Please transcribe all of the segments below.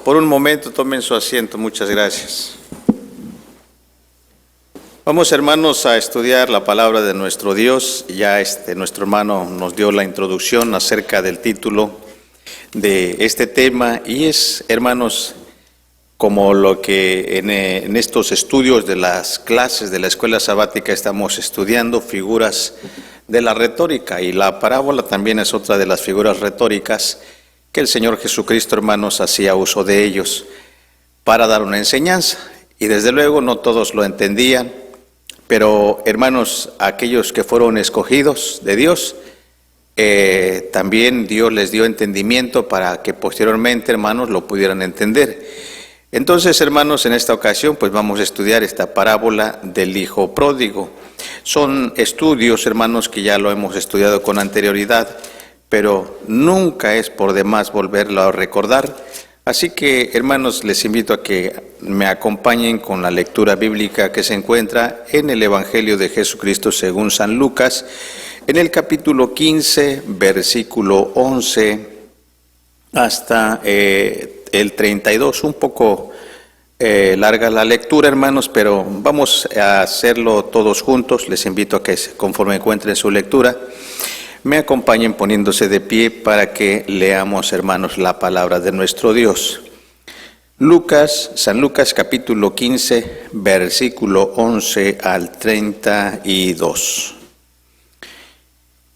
por un momento tomen su asiento. Muchas gracias. Vamos, hermanos, a estudiar la palabra de nuestro Dios. Ya nuestro hermano nos dio la introducción acerca del título de este tema y es, hermanos, como lo que en estos estudios de las clases de la escuela sabática estamos estudiando, figuras de la retórica, y la parábola también es otra de las figuras retóricas que el Señor Jesucristo, hermanos, hacía uso de ellos para dar una enseñanza. Y desde luego no todos lo entendían, pero, hermanos, aquellos que fueron escogidos de Dios, también Dios les dio entendimiento para que posteriormente, hermanos, lo pudieran entender. Entonces, hermanos, en esta ocasión pues vamos a estudiar esta parábola del hijo pródigo. Son estudios, hermanos, que ya lo hemos estudiado con anterioridad, pero nunca es por demás volverlo a recordar. Así que, hermanos, les invito a que me acompañen con la lectura bíblica que se encuentra en el Evangelio de Jesucristo según San Lucas, en el capítulo 15, versículo 11 hasta el 32, un poco larga la lectura, hermanos, pero vamos a hacerlo todos juntos. Les invito a que, conforme encuentren su lectura, me acompañen poniéndose de pie para que leamos, hermanos, la palabra de nuestro Dios. San Lucas capítulo 15, versículo 11 al 32.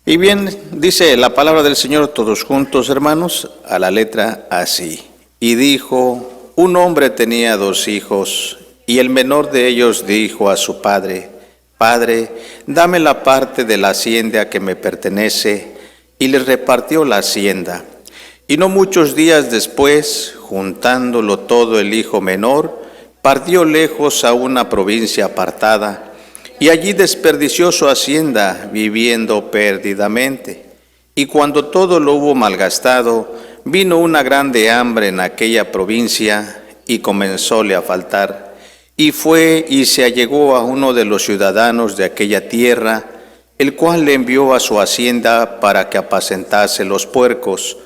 Y bien, dice la palabra del Señor todos juntos, hermanos, a la letra así. Y dijo: un hombre tenía 2 hijos, y el menor de ellos dijo a su padre: Padre, dame la parte de la hacienda que me pertenece, y le repartió la hacienda. Y no muchos días después, juntándolo todo el hijo menor, partió lejos a una provincia apartada, y allí desperdició su hacienda, viviendo perdidamente. Y cuando todo lo hubo malgastado, vino una grande hambre en aquella provincia, y comenzóle a faltar. Y fue y se allegó a uno de los ciudadanos de aquella tierra, el cual le envió a su hacienda para que apacentase los puercos,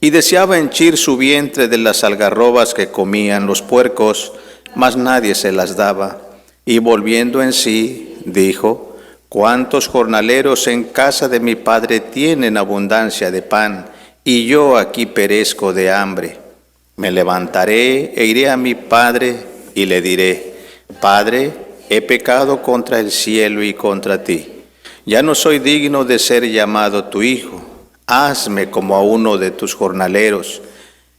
y deseaba henchir su vientre de las algarrobas que comían los puercos, mas nadie se las daba. Y volviendo en sí, dijo: ¿cuántos jornaleros en casa de mi padre tienen abundancia de pan, y yo aquí perezco de hambre? Me levantaré e iré a mi padre y le diré: Padre, he pecado contra el cielo y contra ti. Ya no soy digno de ser llamado tu hijo. Hazme como a uno de tus jornaleros.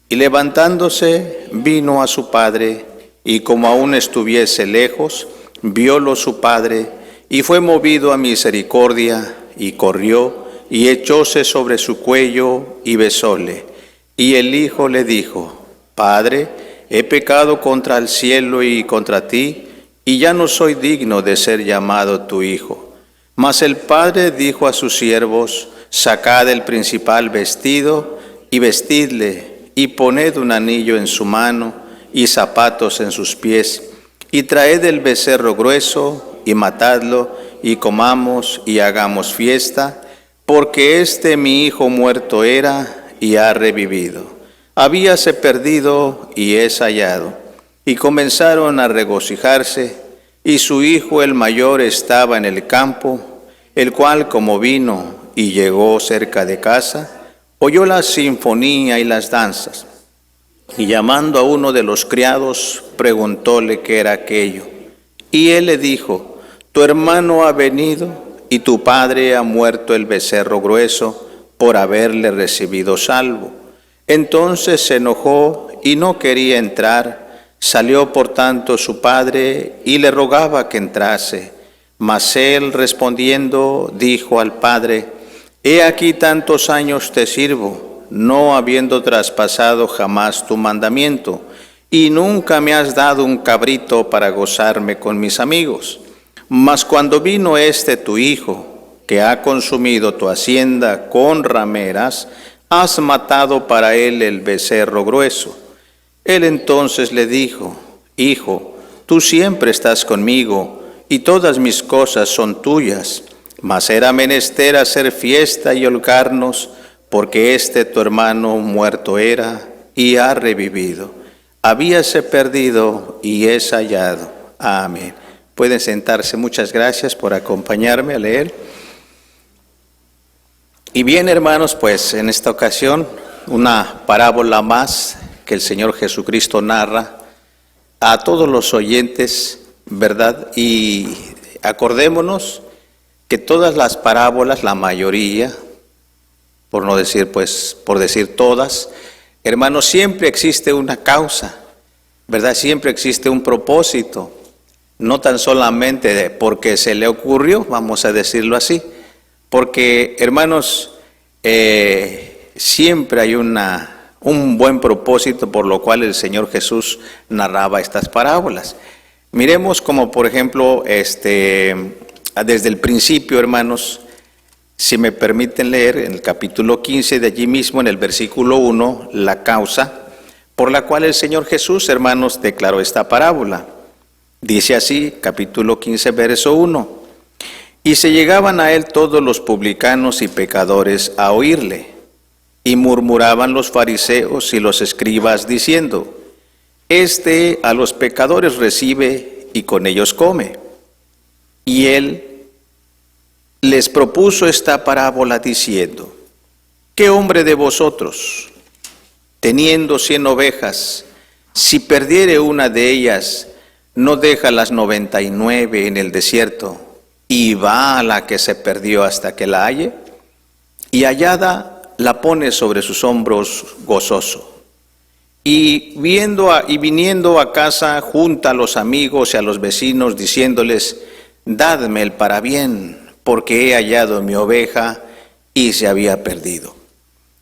Y levantándose, vino a su padre, y como aún estuviese lejos, viólo su padre, y fue movido a misericordia, y corrió, y echóse sobre su cuello, y besóle. Y el hijo le dijo: Padre, he pecado contra el cielo y contra ti, y ya no soy digno de ser llamado tu hijo. Mas el padre dijo a sus siervos: Sacad el principal vestido, y vestidle, y poned un anillo en su mano, y zapatos en sus pies, y traed el becerro grueso, y matadlo, y comamos, y hagamos fiesta, porque mi hijo muerto era, y ha revivido. Habíase perdido, y es hallado. Y comenzaron a regocijarse, y su hijo el mayor estaba en el campo, el cual, como vino y llegó cerca de casa, oyó la sinfonía y las danzas. Y llamando a uno de los criados, preguntóle qué era aquello. Y él le dijo: tu hermano ha venido, y tu padre ha muerto el becerro grueso, por haberle recibido salvo. Entonces se enojó y no quería entrar. Salió por tanto su padre y le rogaba que entrase. Mas él respondiendo dijo al padre: he aquí tantos años te sirvo, no habiendo traspasado jamás tu mandamiento, y nunca me has dado un cabrito para gozarme con mis amigos. Mas cuando vino tu hijo, que ha consumido tu hacienda con rameras, has matado para él el becerro grueso. Él entonces le dijo: hijo, tú siempre estás conmigo, y todas mis cosas son tuyas. Mas era menester hacer fiesta y holgarnos, porque tu hermano muerto era, y ha revivido. habíase perdido y es hallado. Amén. Pueden sentarse. Muchas gracias por acompañarme a leer. Y bien, hermanos, pues en esta ocasión una parábola más que el Señor Jesucristo narra a todos los oyentes, ¿verdad? Y acordémonos que todas las parábolas, la mayoría, por no decir, pues, por decir todas, hermanos, siempre existe una causa, ¿verdad? Siempre existe un propósito, no tan solamente porque se le ocurrió, vamos a decirlo así, porque, hermanos, siempre hay un buen propósito por lo cual el Señor Jesús narraba estas parábolas. Miremos como, por ejemplo, desde el principio, hermanos, si me permiten leer en el capítulo 15, de allí mismo en el versículo 1, la causa por la cual el Señor Jesús, hermanos, declaró esta parábola. Dice así, capítulo 15, verso 1. Y se llegaban a él todos los publicanos y pecadores a oírle, y murmuraban los fariseos y los escribas diciendo: Este a los pecadores recibe y con ellos come. Y él les propuso esta parábola diciendo: ¿Qué hombre de vosotros, teniendo 100 ovejas, si perdiere una de ellas, no deja las 99 en el desierto y va a la que se perdió hasta que la halle? Y hallada la pone sobre sus hombros gozoso. Y viniendo a casa, junta a los amigos y a los vecinos, diciéndoles: Dadme el parabién, porque he hallado mi oveja y se había perdido.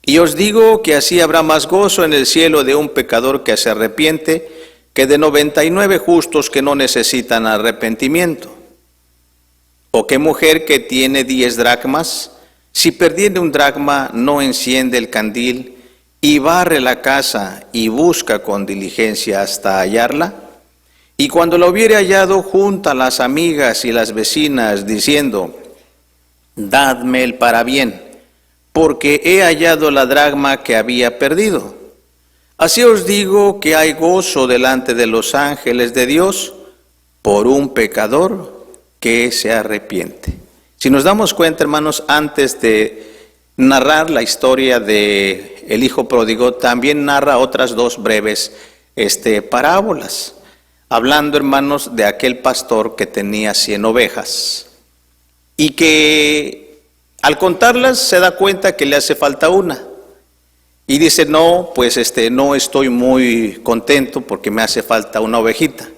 Y os digo que así habrá más gozo en el cielo de un pecador que se arrepiente, que de 99 justos que no necesitan arrepentimiento. ¿O qué mujer que tiene 10 dracmas, si perdiere un dracma, no enciende el candil y barre la casa y busca con diligencia hasta hallarla? Y cuando la hubiere hallado, junta a las amigas y las vecinas, diciendo: Dadme el parabién, porque he hallado la dracma que había perdido. Así os digo que hay gozo delante de los ángeles de Dios por un pecador que se arrepiente. Si nos damos cuenta, hermanos, antes de narrar la historia de el hijo pródigo, también narra otras dos breves parábolas, hablando, hermanos, de aquel pastor que tenía 100 ovejas y que al contarlas se da cuenta que le hace falta una. Y dice: no, pues no estoy muy contento porque me hace falta una ovejita.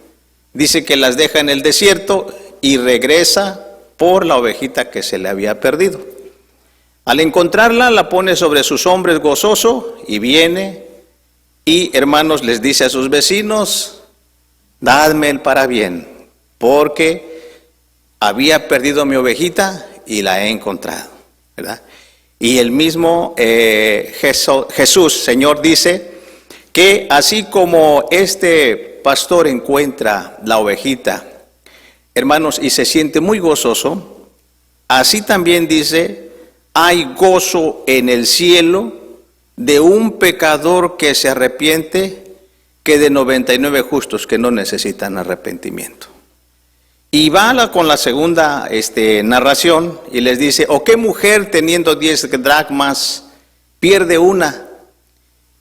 Dice que las deja en el desierto y regresa por la ovejita que se le había perdido. Al encontrarla, la pone sobre sus hombros gozoso y viene y, hermanos, les dice a sus vecinos: Dadme el parabién, porque había perdido mi ovejita y la he encontrado, ¿verdad? Y el mismo Jesús, Señor, dice que así como este pastor encuentra la ovejita, hermanos, y se siente muy gozoso, así también dice: hay gozo en el cielo de un pecador que se arrepiente, que de 99 justos que no necesitan arrepentimiento. Y va con la segunda narración y les dice: ¿o qué mujer teniendo 10 dracmas pierde una?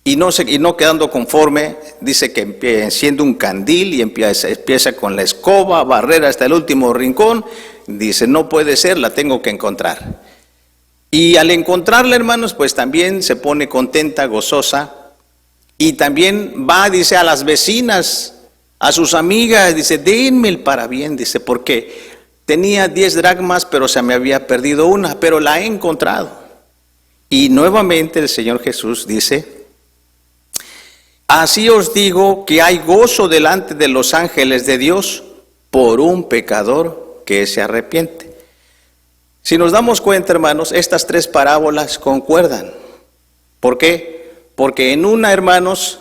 Y no quedando conforme, dice que enciende un candil y empieza con la escoba a barrer hasta el último rincón. Dice: no puede ser, la tengo que encontrar. Y al encontrarla, hermanos, pues también se pone contenta, gozosa. Y también va, dice, a las vecinas, a sus amigas, dice: denme el parabién, dice, porque tenía 10 dracmas, pero se me había perdido una, pero la he encontrado. Y nuevamente el Señor Jesús dice: así os digo que hay gozo delante de los ángeles de Dios por un pecador que se arrepiente. Si nos damos cuenta, hermanos, estas tres parábolas concuerdan. ¿Por qué? Porque en una, hermanos,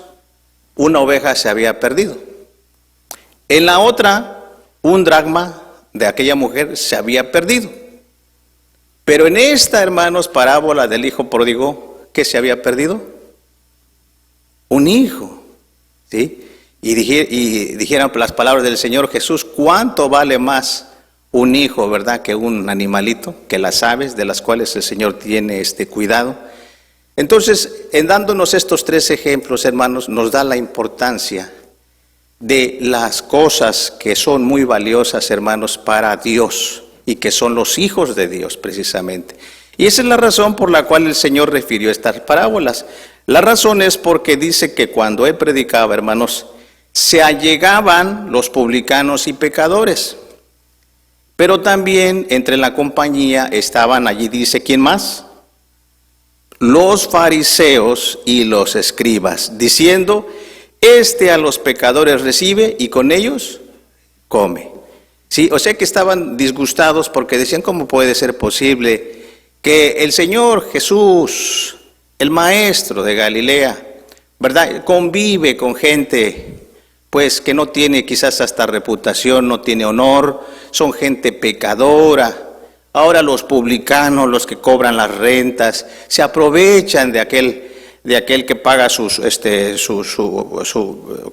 una oveja se había perdido. En la otra, un dracma de aquella mujer se había perdido. Pero en esta, hermanos, parábola del hijo pródigo, ¿qué se había perdido? Un hijo, ¿sí? y dijeran las palabras del Señor Jesús, ¿cuánto vale más un hijo, verdad, que un animalito, que las aves de las cuales el Señor tiene cuidado? Entonces, en dándonos estos tres ejemplos, hermanos, nos da la importancia de las cosas que son muy valiosas, hermanos, para Dios y que son los hijos de Dios precisamente. Y esa es la razón por la cual el Señor refirió estas parábolas. La razón es porque dice que cuando Él predicaba, hermanos, se allegaban los publicanos y pecadores. Pero también entre la compañía estaban allí, dice, ¿quién más? Los fariseos y los escribas, diciendo, a los pecadores recibe y con ellos come. Sí, o sea que estaban disgustados porque decían, ¿cómo puede ser posible que el Señor Jesús, el maestro de Galilea, verdad, convive con gente pues que no tiene quizás hasta reputación, no tiene honor, son gente pecadora? Ahora los publicanos, los que cobran las rentas, se aprovechan de aquel que paga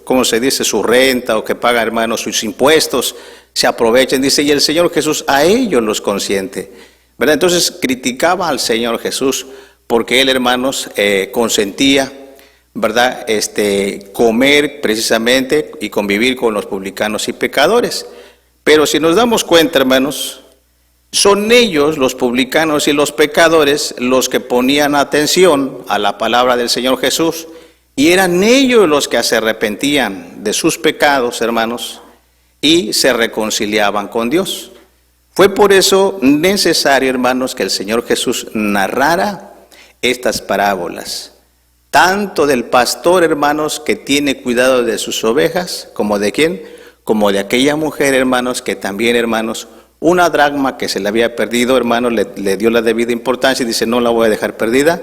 ¿cómo se dice? Su renta, o que paga, hermanos, sus impuestos, se aprovechan, dice, y el Señor Jesús a ellos los consiente, ¿verdad? Entonces criticaba al Señor Jesús porque Él, hermanos, consentía, ¿verdad? Comer precisamente y convivir con los publicanos y pecadores. Pero si nos damos cuenta, hermanos, son ellos, los publicanos y los pecadores, los que ponían atención a la palabra del Señor Jesús, y eran ellos los que se arrepentían de sus pecados, hermanos, y se reconciliaban con Dios. Fue por eso necesario, hermanos, que el Señor Jesús narrara estas parábolas, tanto del pastor, hermanos, que tiene cuidado de sus ovejas, como de quién, como de aquella mujer, hermanos, que también, hermanos, una dracma que se le había perdido, hermanos, le dio la debida importancia y dice, no la voy a dejar perdida,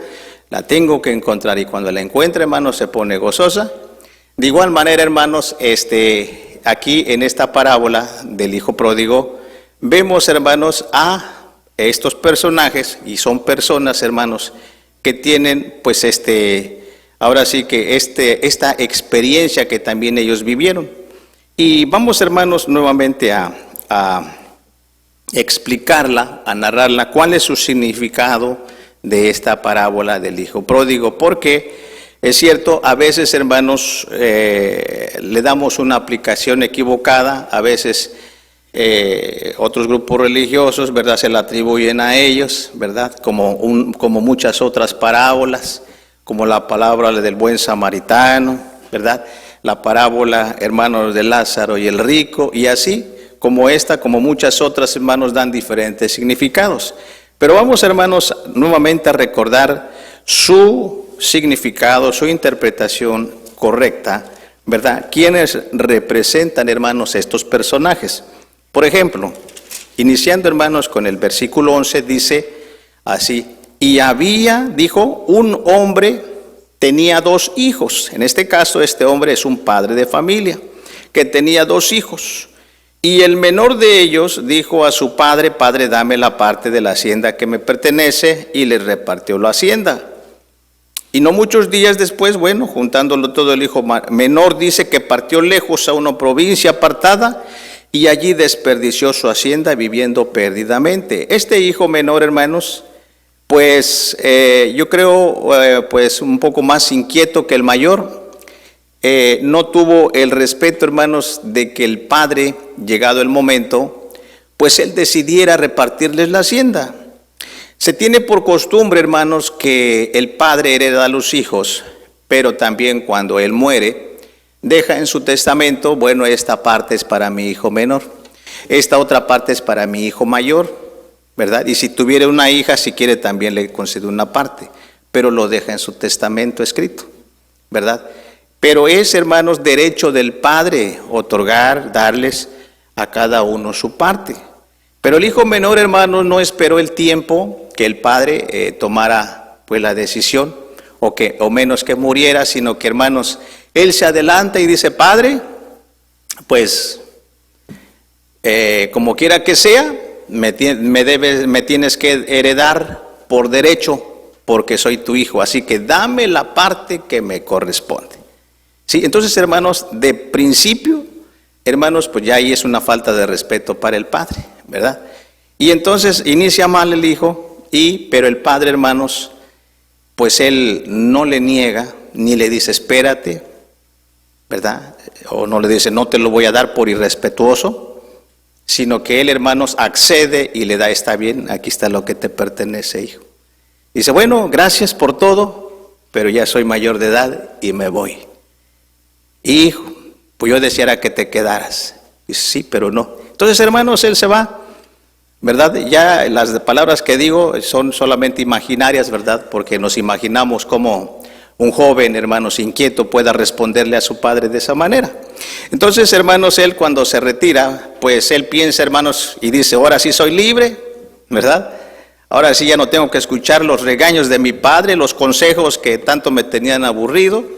la tengo que encontrar, y cuando la encuentre, hermanos, se pone gozosa. De igual manera, hermanos, aquí en esta parábola del hijo pródigo, vemos, hermanos, a estos personajes, y son personas, hermanos, que tienen, pues, ahora sí que esta experiencia que también ellos vivieron. Y vamos, hermanos, nuevamente a explicarla, a narrarla, cuál es su significado de esta parábola del hijo pródigo, porque es cierto, a veces, hermanos, le damos una aplicación equivocada, a veces otros grupos religiosos, ¿verdad?, se la atribuyen a ellos, ¿verdad?, como muchas otras parábolas, como la parábola del buen samaritano, ¿verdad?, la parábola, hermanos, de Lázaro y el rico, y así, como esta, como muchas otras, hermanos, dan diferentes significados. Pero vamos, hermanos, nuevamente a recordar su significado, su interpretación correcta, ¿verdad? ¿Quiénes representan, hermanos, estos personajes? Por ejemplo, iniciando, hermanos, con el versículo 11, dice así, y había, dijo, un hombre tenía 2 hijos. En este caso, este hombre es un padre de familia que tenía 2 hijos. Y el menor de ellos dijo a su padre, padre, dame la parte de la hacienda que me pertenece, y le repartió la hacienda. Y no muchos días después, bueno, juntándolo todo, el hijo menor dice que partió lejos a una provincia apartada y allí desperdició su hacienda viviendo perdidamente. Este hijo menor, hermanos, pues yo creo pues un poco más inquieto que el mayor, no tuvo el respeto, hermanos, de que el padre, llegado el momento, pues él decidiera repartirles la hacienda. Se tiene por costumbre, hermanos, que el padre hereda a los hijos, pero también cuando él muere, deja en su testamento, bueno, esta parte es para mi hijo menor, esta otra parte es para mi hijo mayor, ¿verdad? Y si tuviera una hija, si quiere, también le concede una parte, pero lo deja en su testamento escrito, ¿verdad? Pero es, hermanos, derecho del padre otorgar, darles a cada uno su parte. Pero el hijo menor, hermanos, no esperó el tiempo que el padre tomara pues la decisión, o menos que muriera, sino que, hermanos, él se adelanta y dice, padre, pues como quiera que sea, me tienes que heredar por derecho, porque soy tu hijo, así que dame la parte que me corresponde. Sí, entonces, hermanos, de principio, hermanos, pues ya ahí es una falta de respeto para el padre, ¿verdad? Y entonces inicia mal el hijo, pero el padre, hermanos, pues él no le niega, ni le dice, espérate, ¿verdad? O no le dice, no te lo voy a dar por irrespetuoso, sino que él, hermanos, accede y le da, está bien, aquí está lo que te pertenece, hijo. Dice, bueno, gracias por todo, pero ya soy mayor de edad y me voy. Hijo, pues yo deseara que te quedaras. Dice, sí, pero no. Entonces, hermanos, él se va, ¿verdad? Ya las palabras que digo son solamente imaginarias, ¿verdad? Porque nos imaginamos cómo un joven, hermanos, inquieto pueda responderle a su padre de esa manera. Entonces, hermanos, él cuando se retira, pues él piensa, hermanos, y dice, ahora sí soy libre, ¿verdad? Ahora sí ya no tengo que escuchar los regaños de mi padre, los consejos que tanto me tenían aburrido,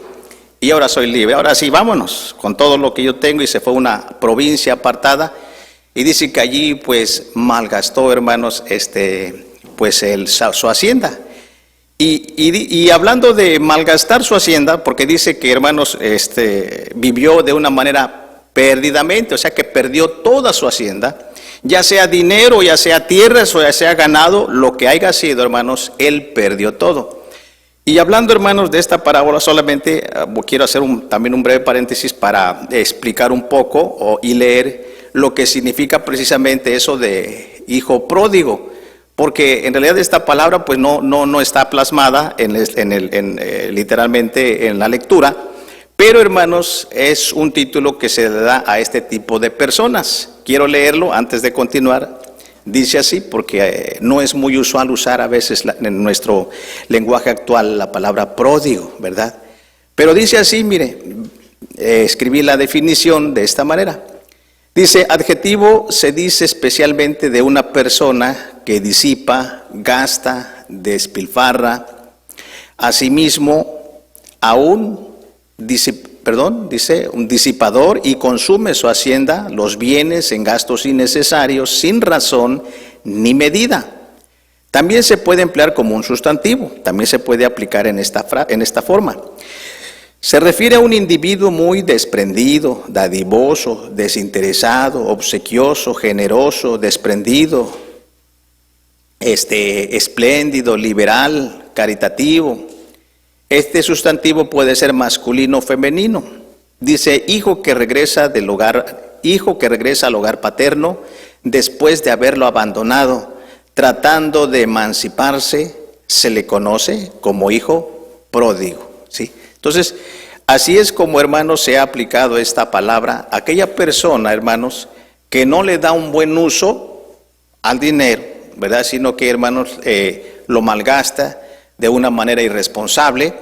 y ahora soy libre. Ahora sí, vámonos con todo lo que yo tengo, y se fue a una provincia apartada, y dice que allí pues malgastó, hermanos, pues su hacienda. Y hablando de malgastar su hacienda, porque dice que, hermanos, vivió de una manera perdidamente, o sea que perdió toda su hacienda, ya sea dinero, ya sea tierras o ya sea ganado, lo que haya sido, hermanos, él perdió todo. Y hablando, hermanos, de esta parábola, solamente quiero hacer también un breve paréntesis para explicar un poco y leer lo que significa precisamente eso de hijo pródigo. Porque en realidad esta palabra pues no está plasmada literalmente en la lectura, pero, hermanos, es un título que se le da a este tipo de personas. Quiero leerlo antes de continuar. Dice así, porque no es muy usual usar a veces en nuestro lenguaje actual la palabra pródigo, ¿verdad? Pero dice así, mire, escribí la definición de esta manera. Dice, adjetivo se dice especialmente de una persona que disipa, gasta, despilfarra, asimismo, dice un disipador y consume su hacienda, los bienes en gastos innecesarios, sin razón ni medida. También se puede emplear como un sustantivo, también se puede aplicar en esta forma. Se refiere a un individuo muy desprendido, dadivoso, desinteresado, obsequioso, generoso, desprendido, espléndido, liberal, caritativo. Este sustantivo puede ser masculino o femenino. Dice, hijo que regresa al hogar paterno después de haberlo abandonado, tratando de emanciparse, se le conoce como hijo pródigo, ¿sí? Entonces, así es como, hermanos, se ha aplicado esta palabra a aquella persona, hermanos, que no le da un buen uso al dinero, ¿verdad? Sino que, hermanos, lo malgasta de una manera irresponsable,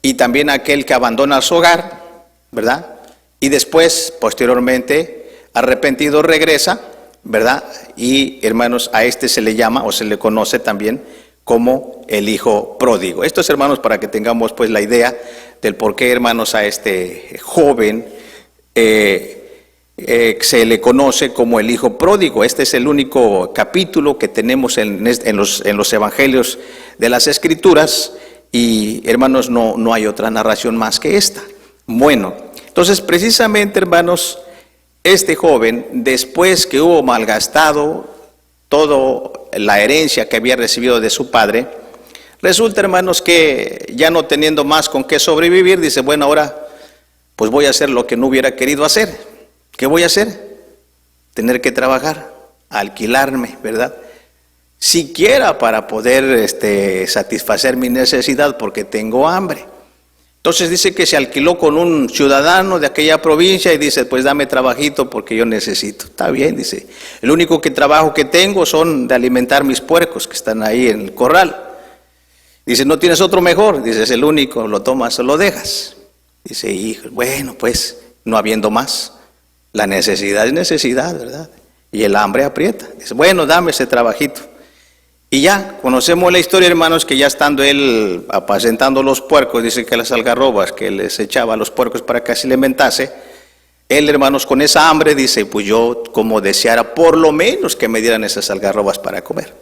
y también aquel que abandona su hogar, ¿verdad? Y después, posteriormente, arrepentido regresa, ¿verdad? Y, hermanos, a se le llama o se le conoce también como el hijo pródigo. Esto es, hermanos, para que tengamos pues la idea del por qué, hermanos, a este joven se le conoce como el hijo pródigo. Este es el único capítulo que tenemos en los evangelios de las Escrituras, y, hermanos, no hay otra narración más que esta. Bueno, entonces precisamente, hermanos, este joven, después que hubo malgastado toda la herencia que había recibido de su padre, resulta, hermanos, que ya no teniendo más con qué sobrevivir, dice, bueno, ahora pues voy a hacer lo que no hubiera querido hacer. ¿Qué voy a hacer? Tener que trabajar, alquilarme, ¿verdad? Siquiera para poder satisfacer mi necesidad, porque tengo hambre. Entonces dice que se alquiló con un ciudadano de aquella provincia y dice, pues dame trabajito porque yo necesito. Está bien, dice, el único trabajo que tengo son de alimentar mis puercos que están ahí en el corral. Dice, ¿no tienes otro mejor? Dice, es el único, lo tomas o lo dejas. Dice, hijo, bueno, pues no habiendo más. La necesidad es necesidad, ¿verdad? Y el hambre aprieta. Dice, bueno, dame ese trabajito. Y ya, conocemos la historia, hermanos, que ya estando él apacentando los puercos, dice que las algarrobas que les echaba a los puercos para que se alimentase, él, hermanos, con esa hambre, dice, pues yo como deseara por lo menos que me dieran esas algarrobas para comer.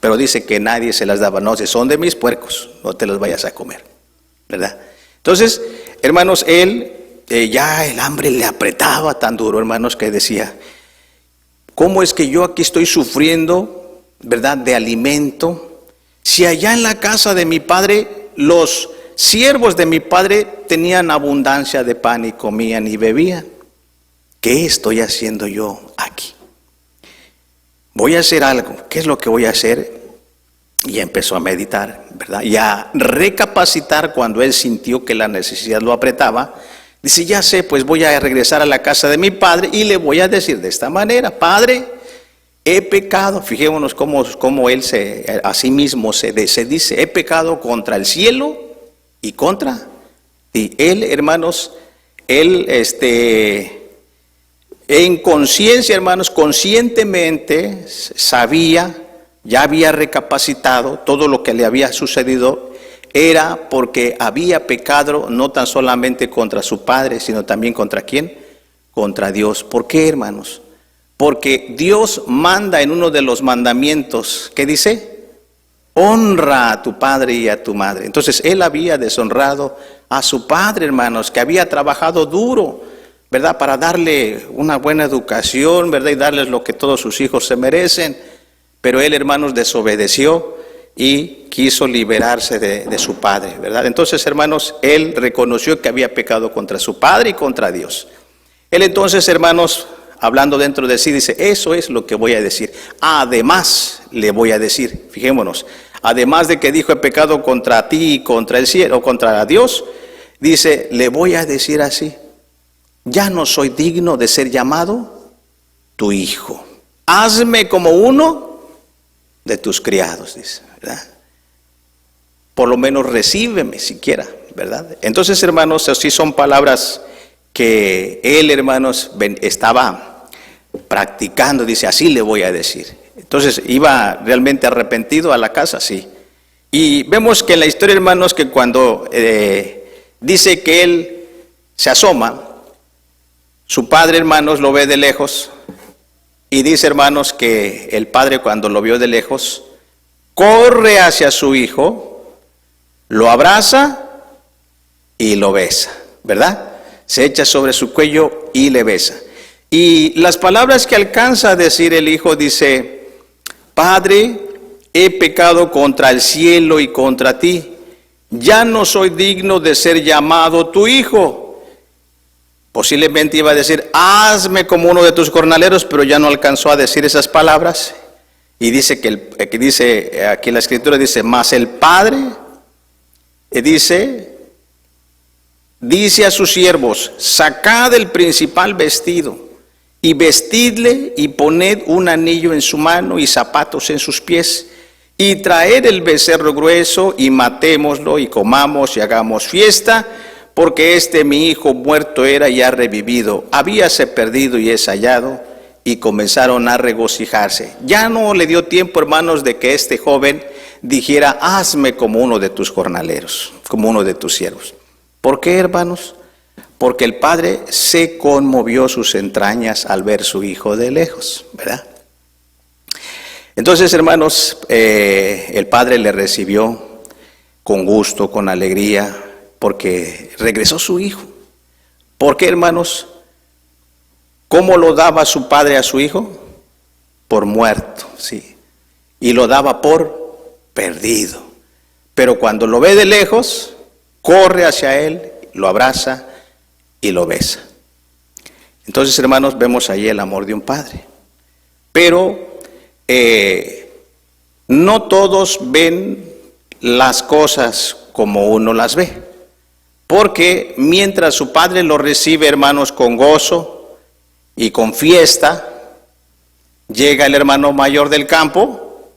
Pero dice que nadie se las daba, no, si son de mis puercos, no te las vayas a comer, ¿verdad? Entonces, hermanos, él ya el hambre le apretaba tan duro, hermanos, que decía, ¿cómo es que yo aquí estoy sufriendo, verdad, de alimento? Si allá en la casa de mi padre, los siervos de mi padre tenían abundancia de pan y comían y bebían. ¿Qué estoy haciendo yo aquí? Voy a hacer algo. ¿Qué es lo que voy a hacer? Y empezó a meditar, ¿verdad? Y a recapacitar cuando él sintió que la necesidad lo apretaba. Dice, ya sé, pues voy a regresar a la casa de mi padre y le voy a decir de esta manera, Padre, he pecado. Fijémonos cómo él a sí mismo se dice, he pecado contra el cielo y contra ti. Él, hermanos, él en conciencia, hermanos, conscientemente sabía, ya había recapacitado todo lo que le había sucedido, era porque había pecado no tan solamente contra su padre, sino también contra ¿quién? Contra Dios. ¿Por qué, hermanos? Porque Dios manda en uno de los mandamientos, ¿qué dice? Honra a tu padre y a tu madre. Entonces él había deshonrado a su padre, hermanos, que había trabajado duro, ¿verdad? Para darle una buena educación, ¿verdad? Y darles lo que todos sus hijos se merecen. Pero él, hermanos, desobedeció y quiso liberarse de su padre, ¿verdad? Entonces, hermanos, él reconoció que había pecado contra su padre y contra Dios. Él entonces, hermanos, hablando dentro de sí, dice, eso es lo que voy a decir. Además, le voy a decir, fijémonos, además de que dijo, he pecado contra ti y contra el cielo, contra Dios, dice, le voy a decir así, ya no soy digno de ser llamado tu hijo. Hazme como uno de tus criados, dice, ¿verdad? Por lo menos recíbeme siquiera, ¿verdad? Entonces, hermanos, así son palabras que él, hermanos, estaba practicando, dice, así le voy a decir. Entonces, ¿iba realmente arrepentido a la casa? Sí. Y vemos que en la historia, hermanos, que cuando dice que él se asoma, su padre, hermanos, lo ve de lejos. Y dice, hermanos, que el padre cuando lo vio de lejos, corre hacia su hijo, lo abraza y lo besa, ¿verdad? Se echa sobre su cuello y le besa. Y las palabras que alcanza a decir el hijo dice, Padre, he pecado contra el cielo y contra ti, ya no soy digno de ser llamado tu hijo. Posiblemente iba a decir, hazme como uno de tus jornaleros, pero ya no alcanzó a decir esas palabras. Y dice que dice, aquí la escritura dice, mas el padre dice a sus siervos, sacad el principal vestido y vestidle y poned un anillo en su mano y zapatos en sus pies y traed el becerro grueso y matémoslo y comamos y hagamos fiesta, porque mi hijo muerto era y ha revivido, habíase perdido y es hallado, y comenzaron a regocijarse. Ya no le dio tiempo, hermanos, de que este joven dijera, hazme como uno de tus jornaleros, como uno de tus siervos. ¿Por qué, hermanos? Porque el padre se conmovió sus entrañas al ver su hijo de lejos, ¿verdad? Entonces, hermanos, el padre le recibió con gusto, con alegría, porque regresó su hijo. ¿Por qué, hermanos? ¿Cómo lo daba su padre a su hijo? Por muerto, sí. Y lo daba por perdido. Pero cuando lo ve de lejos, corre hacia él, lo abraza y lo besa. Entonces, hermanos, vemos ahí el amor de un padre. Pero no todos ven las cosas como uno las ve. Porque mientras su padre lo recibe, hermanos, con gozo y con fiesta, llega el hermano mayor del campo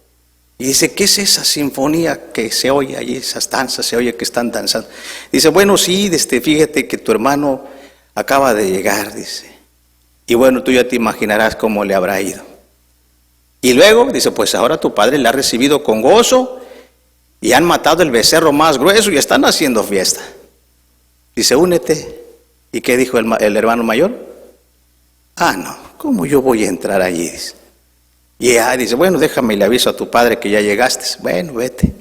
y dice, ¿qué es esa sinfonía que se oye allí? Esas danzas, se oye que están danzando. Dice, bueno, sí, fíjate que tu hermano acaba de llegar, dice. Y bueno, tú ya te imaginarás cómo le habrá ido. Y luego, dice, pues ahora tu padre le ha recibido con gozo y han matado el becerro más grueso y están haciendo fiesta. Dice, únete. ¿Y qué dijo el hermano mayor? Ah, no, ¿cómo yo voy a entrar allí? Dice. Y dice, bueno, déjame y le aviso a tu padre que ya llegaste. Bueno, vete.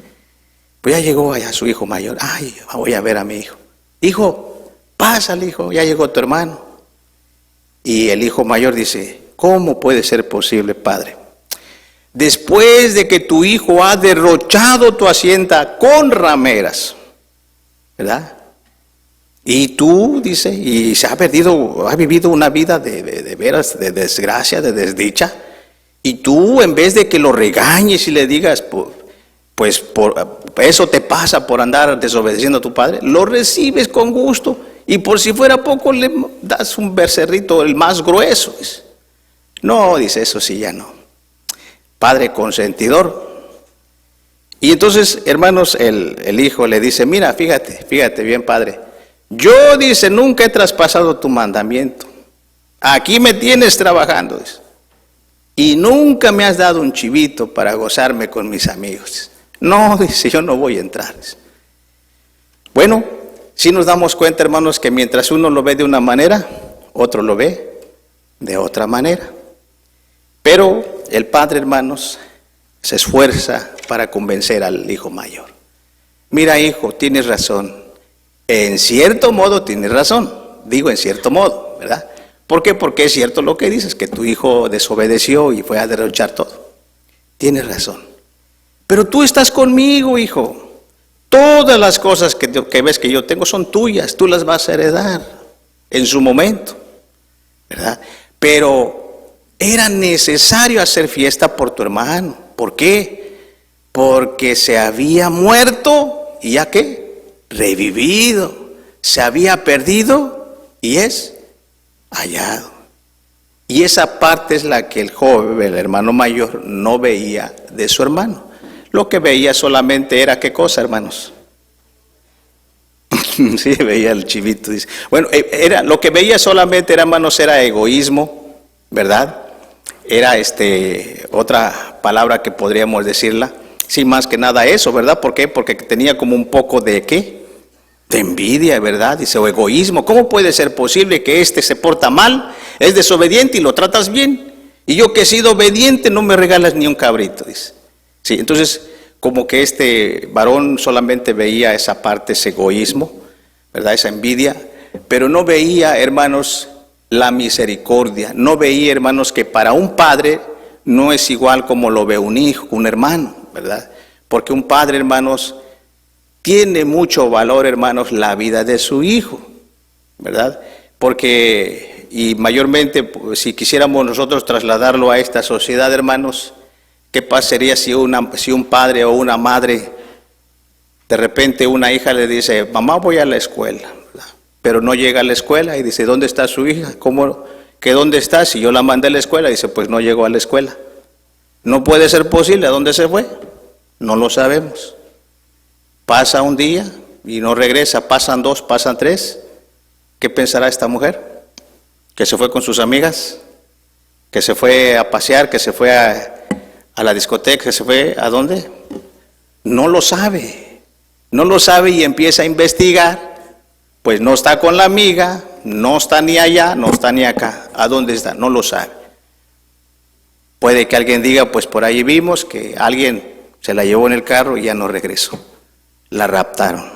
Pues ya llegó allá su hijo mayor. Ay, voy a ver a mi hijo. hijo, pásale, hijo, ya llegó tu hermano. Y el hijo mayor dice, ¿cómo puede ser posible, padre? Después de que tu hijo ha derrochado tu hacienda con rameras, ¿verdad? Y tú, dice, y se ha vivido una vida de veras, de desgracia, de desdicha. Y tú, en vez de que lo regañes y le digas, pues por eso te pasa por andar desobedeciendo a tu padre, lo recibes con gusto. Y por si fuera poco, le das un becerrito, el más grueso. No, dice, eso sí ya no. Padre consentidor. Y entonces, hermanos, el hijo le dice, mira, fíjate bien, padre. Yo, dice, nunca he traspasado tu mandamiento. Aquí me tienes trabajando, dice. Y nunca me has dado un chivito para gozarme con mis amigos. No, dice, yo no voy a entrar. Dice. Bueno, sí nos damos cuenta, hermanos, que mientras uno lo ve de una manera, otro lo ve de otra manera. Pero el padre, hermanos, se esfuerza para convencer al hijo mayor. Mira, hijo, tienes razón. En cierto modo tienes razón. Digo en cierto modo, ¿verdad? ¿Por qué? Porque es cierto lo que dices, que tu hijo desobedeció y fue a derrochar todo. Tienes razón. Pero tú estás conmigo, hijo. Todas las cosas que ves que yo tengo son tuyas. Tú las vas a heredar en su momento, ¿verdad? Pero era necesario hacer fiesta por tu hermano. ¿Por qué? Porque se había muerto y ya qué, revivido. Se había perdido y es hallado. Y esa parte es la que el joven, el hermano mayor, no veía de su hermano. Lo que veía solamente era, ¿qué cosa, hermanos? Sí, veía el chivito. Dice. Bueno, lo que veía solamente, hermanos, era egoísmo, ¿verdad? Era otra palabra que podríamos decirla. Sí, más que nada eso, ¿verdad? ¿Por qué? Porque tenía como un poco de, ¿qué? De envidia, ¿verdad? Dice, o egoísmo. ¿Cómo puede ser posible que se porta mal, es desobediente y lo tratas bien? Y yo que he sido obediente no me regalas ni un cabrito, dice. Sí, entonces, como que este varón solamente veía esa parte, ese egoísmo, ¿verdad? Esa envidia, pero no veía, hermanos, la misericordia. No veía, hermanos, que para un padre no es igual como lo ve un hijo, un hermano, ¿verdad? Porque un padre, hermanos, tiene mucho valor, hermanos, la vida de su hijo, ¿verdad? Porque, y mayormente, pues, si quisiéramos nosotros trasladarlo a esta sociedad, hermanos, ¿qué pasaría si un padre o una madre, de repente una hija le dice, mamá, voy a la escuela, ¿verdad? Pero no llega a la escuela y dice, ¿dónde está su hija? ¿Cómo? ¿Que dónde está? Si yo la mandé a la escuela, dice, pues no llegó a la escuela. No puede ser posible, ¿a dónde se fue? No lo sabemos. Pasa un día y no regresa, pasan 2, pasan 3. ¿Qué pensará esta mujer? ¿Que se fue con sus amigas? ¿Que se fue a pasear? ¿Que se fue a la discoteca? ¿Que se fue a dónde? No lo sabe. No lo sabe y empieza a investigar. Pues no está con la amiga, no está ni allá, no está ni acá. ¿A dónde está? No lo sabe. Puede que alguien diga, pues por ahí vimos que alguien se la llevó en el carro y ya no regresó. La raptaron.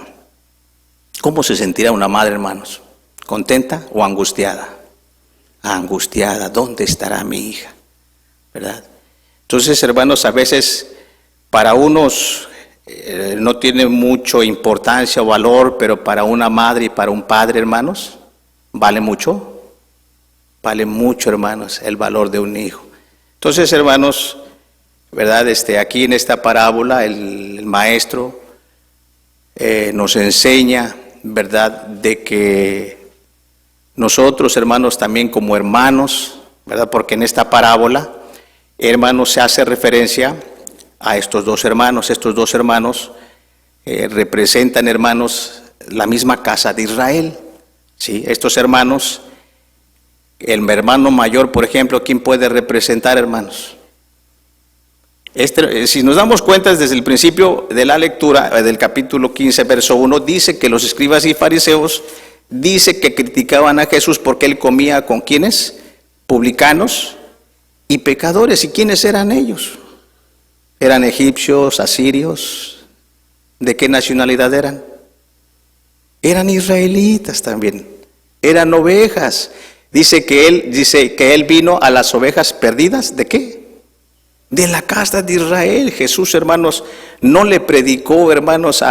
¿Cómo se sentirá una madre, hermanos? ¿Contenta o angustiada? Angustiada. ¿Dónde estará mi hija? ¿Verdad? Entonces, hermanos, a veces para unos no tiene mucha importancia o valor, pero para una madre y para un padre, hermanos, vale mucho. Vale mucho, hermanos, el valor de un hijo. Entonces, hermanos, ¿verdad? Aquí en esta parábola el maestro nos enseña, ¿verdad?, de que nosotros, hermanos, también como hermanos, ¿verdad?, porque en esta parábola, hermanos, se hace referencia a estos dos hermanos. Estos dos hermanos representan, hermanos, la misma casa de Israel, ¿sí? Estos hermanos, el hermano mayor, por ejemplo, ¿quién puede representar, hermanos? Si nos damos cuenta desde el principio de la lectura del capítulo 15, verso 1, dice que los escribas y fariseos, dice que criticaban a Jesús porque él comía con ¿quiénes? Publicanos y pecadores. ¿Y quiénes eran ellos? ¿Eran egipcios, asirios? ¿De qué nacionalidad eran? eran israelitas también, eran ovejas. Dice que él vino a las ovejas perdidas, ¿de qué? De la casa de Israel. Jesús, hermanos, no le predicó, hermanos,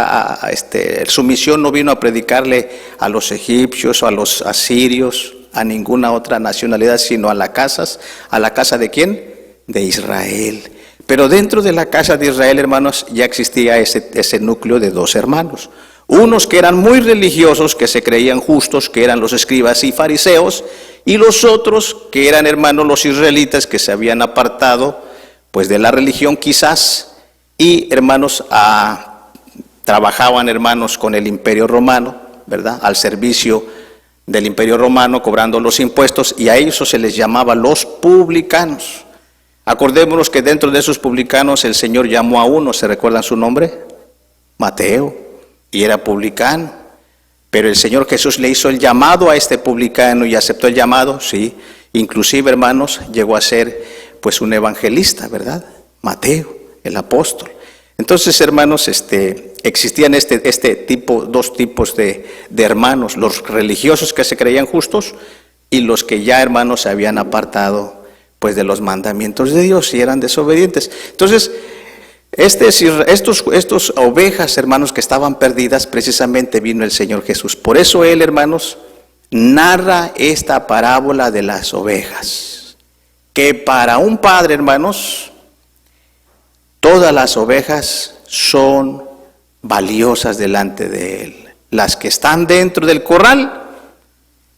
su misión no vino a predicarle a los egipcios o a los asirios, a ninguna otra nacionalidad, sino a la casa ¿de quién? De Israel. Pero dentro de la casa de Israel, hermanos, ya existía ese núcleo de dos hermanos. Unos que eran muy religiosos, que se creían justos, que eran los escribas y fariseos, y los otros que eran, hermanos, los israelitas, que se habían apartado pues de la religión quizás, y hermanos, trabajaban, hermanos, con el imperio romano, ¿verdad? Al servicio del imperio romano, cobrando los impuestos, y a ellos se les llamaba los publicanos. Acordémonos que dentro de esos publicanos el Señor llamó a uno, ¿se recuerdan su nombre? Mateo, y era publicano. Pero el Señor Jesús le hizo el llamado a este publicano y aceptó el llamado, sí. Inclusive, hermanos, llegó a ser pues un evangelista, ¿verdad? Mateo, el apóstol. Entonces, hermanos, existían dos tipos de hermanos, los religiosos que se creían justos y los que ya, hermanos, se habían apartado pues de los mandamientos de Dios y eran desobedientes. Entonces, estos ovejas, hermanos, que estaban perdidas, precisamente vino el Señor Jesús. Por eso Él, hermanos, narra esta parábola de las ovejas. Que para un padre, hermanos, todas las ovejas son valiosas delante de Él. Las que están dentro del corral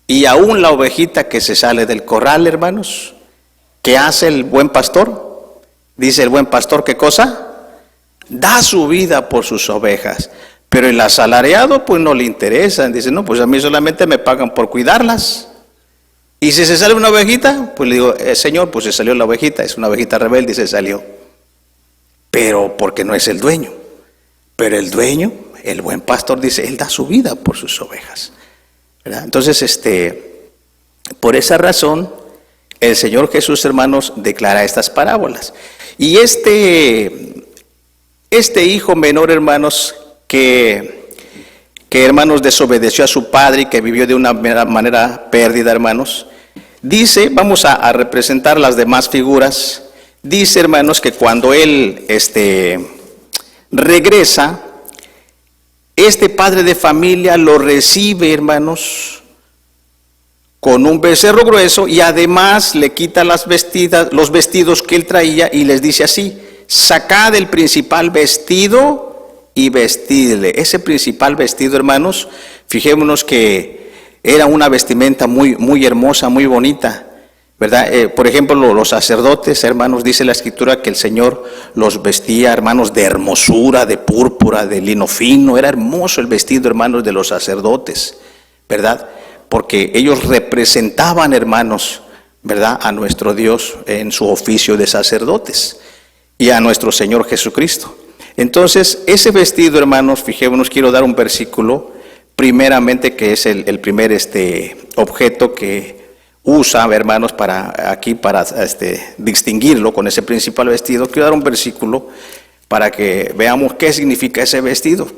y aún la ovejita que se sale del corral, hermanos. ¿Qué hace el buen pastor? Dice el buen pastor, ¿qué cosa? Da su vida por sus ovejas. Pero el asalariado pues no le interesa. Dice, no, pues a mí solamente me pagan por cuidarlas. Y si se sale una ovejita, pues le digo, Señor, pues se salió la ovejita, es una ovejita rebelde y se salió. Pero porque no es el dueño. Pero el dueño, el buen pastor, dice, Él da su vida por sus ovejas, ¿verdad? Entonces, por esa razón, el Señor Jesús, hermanos, declara estas parábolas. Y este hijo menor, hermanos, que hermanos desobedeció a su padre y que vivió de una manera perdida, hermanos, dice, vamos a representar las demás figuras, dice, hermanos, que cuando él regresa, este padre de familia lo recibe, hermanos, con un becerro grueso y además le quita los vestidos que él traía y les dice así, sacad el principal vestido y vestidle. Ese principal vestido, hermanos, fijémonos que era una vestimenta muy, muy hermosa, muy bonita, ¿verdad? Por ejemplo, los sacerdotes, hermanos, dice la Escritura que el Señor los vestía, hermanos, de hermosura, de púrpura, de lino fino. Era hermoso el vestido, hermanos, de los sacerdotes, ¿verdad? Porque ellos representaban, hermanos, ¿verdad?, a nuestro Dios en su oficio de sacerdotes y a nuestro Señor Jesucristo. Entonces, ese vestido, hermanos, fijémonos, quiero dar un versículo, primeramente, que es el primer objeto que usa, hermanos, para distinguirlo con ese principal vestido. Quiero dar un versículo para que veamos qué significa ese vestido.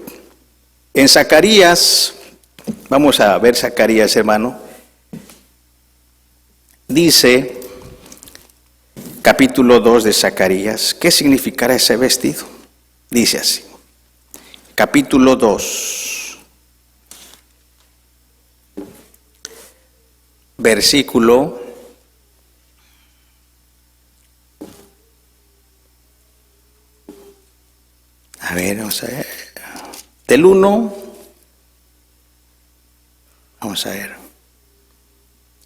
En Zacarías, vamos a ver Zacarías, hermano, dice, capítulo 2 de Zacarías, ¿qué significará ese vestido? Dice así, capítulo 2, versículo vamos a ver, del 1, vamos a ver,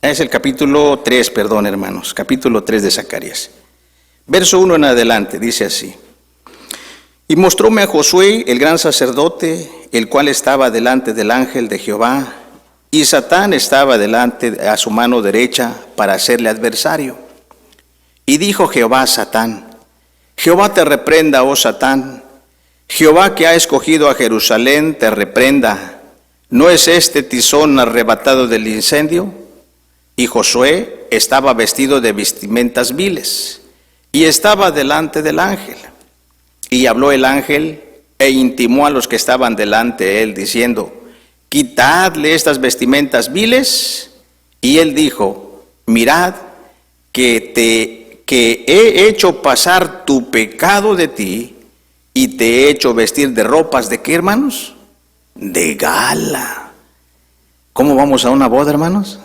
es el capítulo 3, perdón, hermanos, capítulo 3 de Zacarías, verso 1 en adelante, dice así. Y mostróme a Josué, el gran sacerdote, el cual estaba delante del ángel de Jehová, y Satán estaba delante a su mano derecha para hacerle adversario. Y dijo Jehová a Satán, Jehová te reprenda, oh Satán, Jehová que ha escogido a Jerusalén te reprenda, ¿no es este tizón arrebatado del incendio? Y Josué estaba vestido de vestimentas viles, y estaba delante del ángel. Y habló el ángel e intimó a los que estaban delante de él, diciendo, quitadle estas vestimentas viles. Y él dijo, mirad que he hecho pasar tu pecado de ti y te he hecho vestir de ropas ¿de qué, hermanos? De gala. ¿Cómo vamos a una boda, hermanos?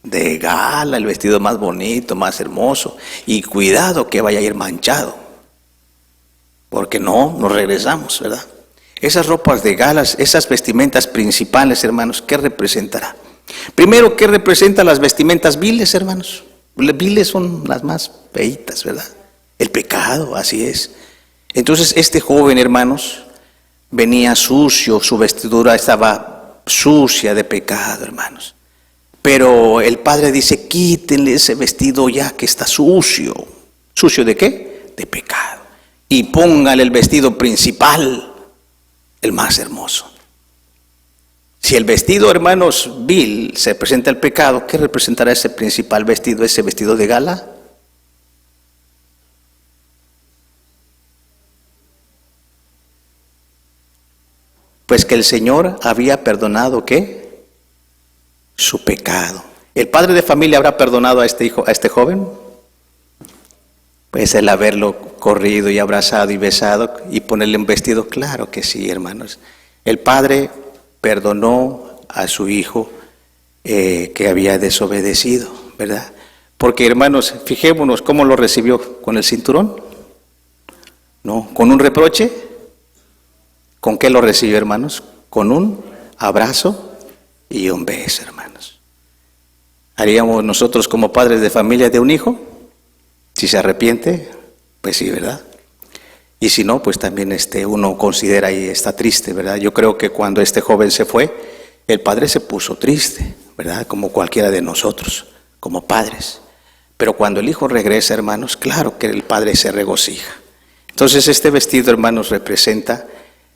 De gala, el vestido más bonito, más hermoso. Y cuidado que vaya a ir manchado, porque no, nos regresamos, ¿verdad? Esas ropas de galas, esas vestimentas principales, hermanos, ¿qué representará? Primero, ¿qué representan las vestimentas viles, hermanos? Las viles son las más feitas, ¿verdad? El pecado, así es. Entonces, este joven, hermanos, venía sucio, su vestidura estaba sucia de pecado, hermanos. Pero el padre dice, quítenle ese vestido ya que está sucio. ¿Sucio de qué? De pecado. Y póngale el vestido principal, el más hermoso. Si el vestido, hermanos, vil se presenta el pecado, ¿qué representará ese principal vestido, ese vestido de gala? Pues que el Señor había perdonado, ¿qué? Su pecado. ¿El padre de familia habrá perdonado a este hijo, a este joven? Pues el haberlo corrido y abrazado y besado y ponerle un vestido, claro que sí, hermanos. El padre perdonó a su hijo que había desobedecido, ¿verdad? Porque, hermanos, fijémonos cómo lo recibió, ¿con el cinturón? No, ¿con un reproche? ¿Con qué lo recibió, hermanos? Con un abrazo y un beso, hermanos. ¿Haríamos nosotros como padres de familia de un hijo? Si se arrepiente, pues sí, ¿verdad? Y si no, pues también uno considera y está triste, ¿verdad? Yo creo que cuando este joven se fue, el padre se puso triste, ¿verdad? Como cualquiera de nosotros, como padres. Pero cuando el hijo regresa, hermanos, claro que el padre se regocija. Entonces este vestido, hermanos, representa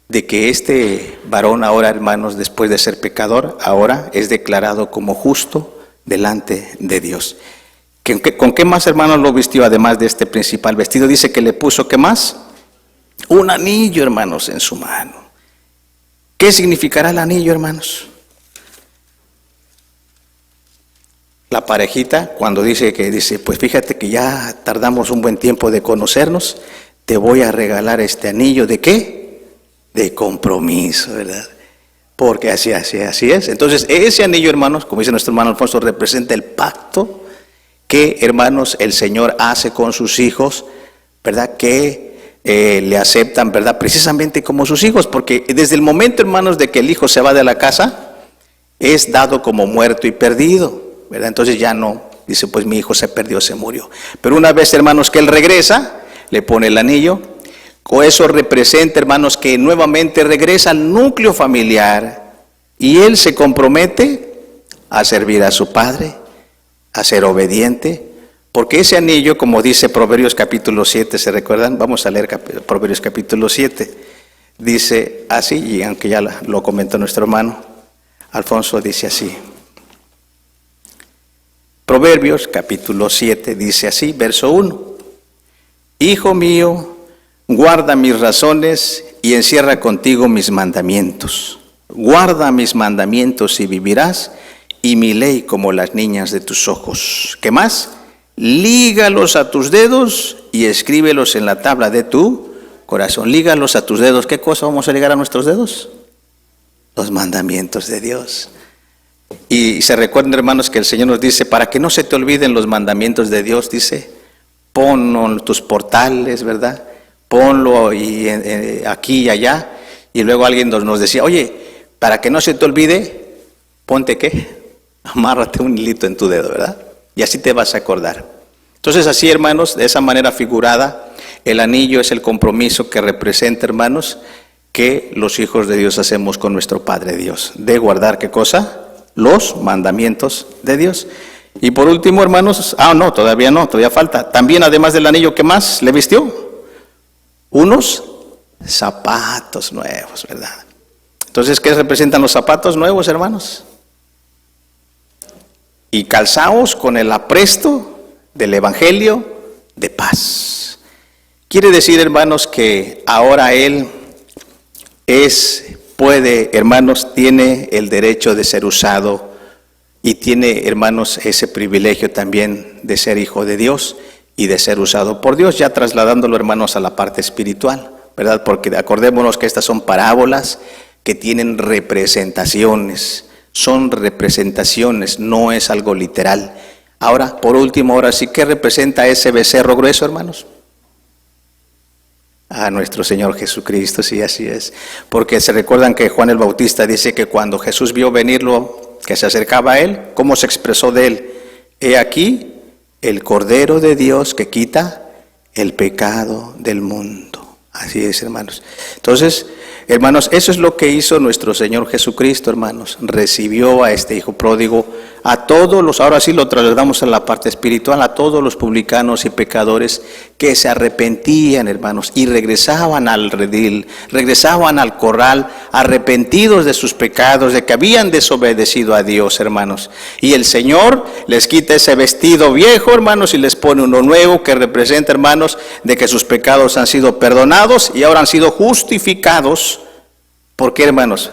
de que este varón ahora, hermanos, después de ser pecador, ahora es declarado como justo delante de Dios. ¿Con qué más, hermanos, lo vistió además de este principal vestido? Dice que le puso, ¿qué más? Un anillo, hermanos, en su mano. ¿Qué significará el anillo, hermanos? La parejita, cuando dice, pues fíjate que ya tardamos un buen tiempo de conocernos, te voy a regalar este anillo, ¿de qué? De compromiso, ¿verdad? Porque así es. Entonces, ese anillo, hermanos, como dice nuestro hermano Alfonso, representa el pacto que, hermanos, el Señor hace con sus hijos, ¿verdad? Que le aceptan, ¿verdad? Precisamente como sus hijos, porque desde el momento, hermanos, de que el hijo se va de la casa, es dado como muerto y perdido, ¿verdad? Entonces ya no, dice, pues mi hijo se perdió, se murió. Pero una vez, hermanos, que él regresa, le pone el anillo. Eso representa, hermanos, que nuevamente regresa al núcleo familiar y él se compromete a servir a su padre, a ser obediente, porque ese anillo, como dice Proverbios capítulo 7, ¿se recuerdan? Vamos a leer Proverbios capítulo 7, dice así, y aunque ya lo comentó nuestro hermano Alfonso, dice así. Proverbios capítulo 7 dice así, verso 1. Hijo mío, guarda mis razones y encierra contigo mis mandamientos. Guarda mis mandamientos y vivirás, y mi ley como las niñas de tus ojos. ¿Qué más? Lígalos a tus dedos y escríbelos en la tabla de tu corazón. Lígalos a tus dedos. ¿Qué cosa vamos a ligar a nuestros dedos? Los mandamientos de Dios. Y se recuerden, hermanos, que el Señor nos dice, para que no se te olviden los mandamientos de Dios, dice, ponlo en tus portales, ¿verdad? Ponlo aquí y allá. Y luego alguien nos decía, oye, para que no se te olvide, ponte ¿qué? Amárrate un hilito en tu dedo, ¿verdad? Y así te vas a acordar. Entonces así, hermanos, de esa manera figurada, el anillo es el compromiso que representa, hermanos, que los hijos de Dios hacemos con nuestro Padre Dios, de guardar, ¿qué cosa? Los mandamientos de Dios. Y por último, hermanos, todavía no, todavía falta. También, además del anillo, ¿qué más le vistió? Unos zapatos nuevos, ¿verdad? Entonces, ¿qué representan los zapatos nuevos, hermanos? Y calzaos con el apresto del Evangelio de paz. Quiere decir, hermanos, que ahora Él es puede, hermanos, tiene el derecho de ser usado y tiene, hermanos, ese privilegio también de ser hijo de Dios y de ser usado por Dios, ya trasladándolo, hermanos, a la parte espiritual, ¿verdad? Porque acordémonos que estas son parábolas que tienen representaciones, son representaciones, no es algo literal. Ahora, por último, ahora sí, ¿qué representa ese becerro grueso, hermanos? A nuestro Señor Jesucristo, sí, así es. Porque se recuerdan que Juan el Bautista dice que cuando Jesús vio venirlo, que se acercaba a él, ¿cómo se expresó de él? He aquí el Cordero de Dios que quita el pecado del mundo. Así es, hermanos. Entonces, hermanos, eso es lo que hizo nuestro Señor Jesucristo, hermanos. Recibió a este hijo pródigo, a todos los, ahora sí lo trasladamos a la parte espiritual, a todos los publicanos y pecadores que se arrepentían, hermanos, y regresaban al redil, regresaban al corral, arrepentidos de sus pecados, de que habían desobedecido a Dios, hermanos. Y el Señor les quita ese vestido viejo, hermanos, y les pone uno nuevo que representa, hermanos, de que sus pecados han sido perdonados y ahora han sido justificados. ¿Por qué, hermanos?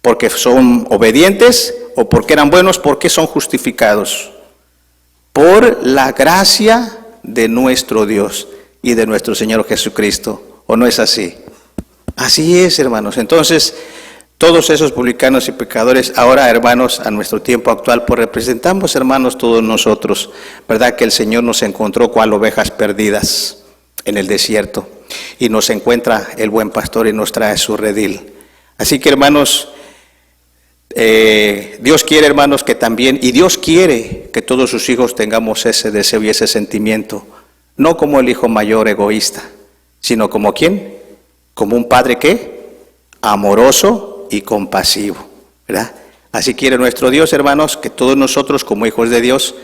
Porque son obedientes o porque eran buenos. ¿Por qué son justificados? Por la gracia de nuestro Dios y de nuestro Señor Jesucristo. ¿O no es así? Así es, hermanos. Entonces, todos esos publicanos y pecadores, ahora, hermanos, a nuestro tiempo actual, pues representamos, hermanos, todos nosotros, ¿verdad? Que el Señor nos encontró cual ovejas perdidas en el desierto y nos encuentra el buen pastor y nos trae su redil. Así que, hermanos, Dios quiere, hermanos, que también, y Dios quiere que todos sus hijos tengamos ese deseo y ese sentimiento, no como el hijo mayor egoísta, sino como ¿quién? Como un padre ¿qué? Amoroso y compasivo, ¿verdad? Así quiere nuestro Dios, hermanos, que todos nosotros como hijos de Dios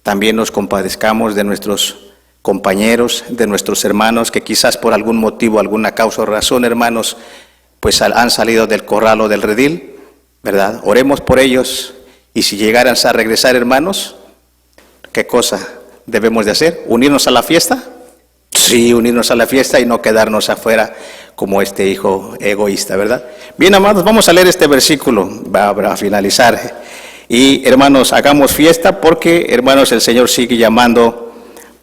también nos compadezcamos de nuestros compañeros, de nuestros hermanos que quizás por algún motivo, alguna causa o razón, hermanos, pues han salido del corral o del redil, ¿verdad? Oremos por ellos y si llegaran a regresar, hermanos, ¿qué cosa debemos de hacer? ¿Unirnos a la fiesta? Sí, unirnos a la fiesta y no quedarnos afuera como este hijo egoísta, ¿verdad? Bien, amados, vamos a leer este versículo para finalizar. Y, hermanos, hagamos fiesta porque, hermanos, el Señor sigue llamando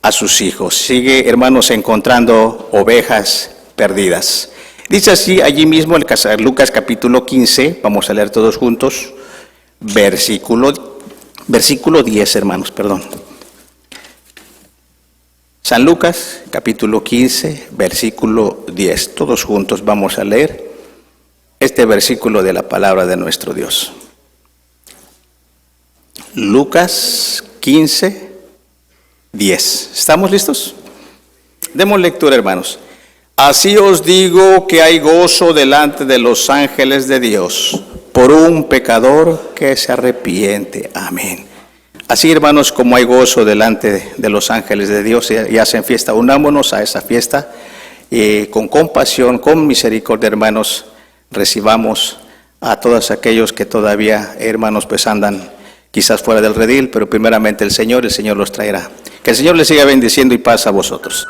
a sus hijos. Sigue, hermanos, encontrando ovejas perdidas. Dice así allí mismo en Lucas capítulo 15, vamos a leer todos juntos, versículo 10, hermanos, perdón. San Lucas capítulo 15, versículo 10, todos juntos vamos a leer este versículo de la palabra de nuestro Dios. Lucas 15, 10, ¿estamos listos? Demos lectura, hermanos. Así os digo que hay gozo delante de los ángeles de Dios por un pecador que se arrepiente. Amén. Así, hermanos, como hay gozo delante de los ángeles de Dios y hacen fiesta, unámonos a esa fiesta y con compasión, con misericordia, hermanos, recibamos a todos aquellos que todavía, hermanos, pues andan quizás fuera del redil, pero primeramente el Señor los traerá. Que el Señor les siga bendiciendo y paz a vosotros.